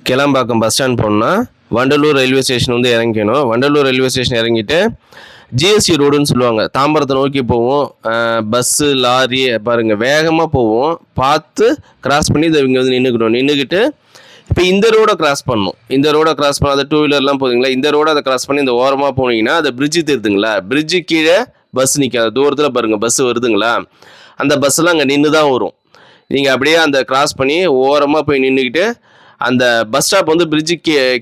Kilambakkam bus stand போகணுன்னா Vandalur railway station வந்து இறங்கிக்கணும். Vandalur railway station இறங்கிட்டு ஜிஎஸ்டி ரோடுன்னு சொல்லுவாங்க, தாம்பரத்தை நோக்கி போவோம். பஸ்ஸு லாரி பாருங்கள் வேகமாக போவோம், பார்த்து கிராஸ் பண்ணி இதை இங்கே வந்து நின்றுக்கிட்டு இப்போ இந்த ரோடை கிராஸ் பண்ணணும். இந்த ரோடை கிராஸ் பண்ண அதை 2 வீலர்லாம் போகுதுங்களா, இந்த ரோடை அதை கிராஸ் பண்ணி இந்த ஓரமாக போனீங்கன்னா அதை பிரிட்ஜு தெரியுதுங்களா, பிரிட்ஜு கீழே பஸ் நிற்காது, தூரத்தில் பாருங்கள் பஸ் வருதுங்களா, அந்த பஸ்ஸெல்லாம் அங்கே நின்று தான் வரும். நீங்கள் அப்படியே அந்த கிராஸ் பண்ணி ஓரமாக போய் நின்றுக்கிட்டு அந்த பஸ் ஸ்டாப் வந்து பிரிட்ஜு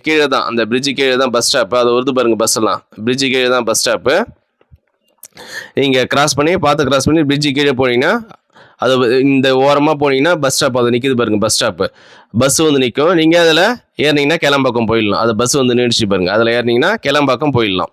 கீழே தான், அந்த பிரிட்ஜு கீழே தான் பஸ் ஸ்டாப்பு, அது வருது பாருங்கள் பஸ்ஸெல்லாம், பிரிட்ஜு கீழே தான் பஸ் ஸ்டாப்பு. நீங்கள் கிராஸ் பண்ணி கிராஸ் பண்ணி பிரிட்ஜு கீழே போனீங்கன்னா அது இந்த ஓரமாக போனீங்கன்னா பஸ் ஸ்டாப் அது நிற்கிது பாருங்கள் பஸ் ஸ்டாப்பு, பஸ்ஸு வந்து நிற்கும். நீங்கள் அதில் ஏறினீங்கன்னா கிளம்பாக்கம் போயிடலாம். அது பஸ் வந்து நின்றுச்சு பாருங்கள், அதில் ஏறினீங்கன்னா கிளம்பாக்கம் போயிடலாம்.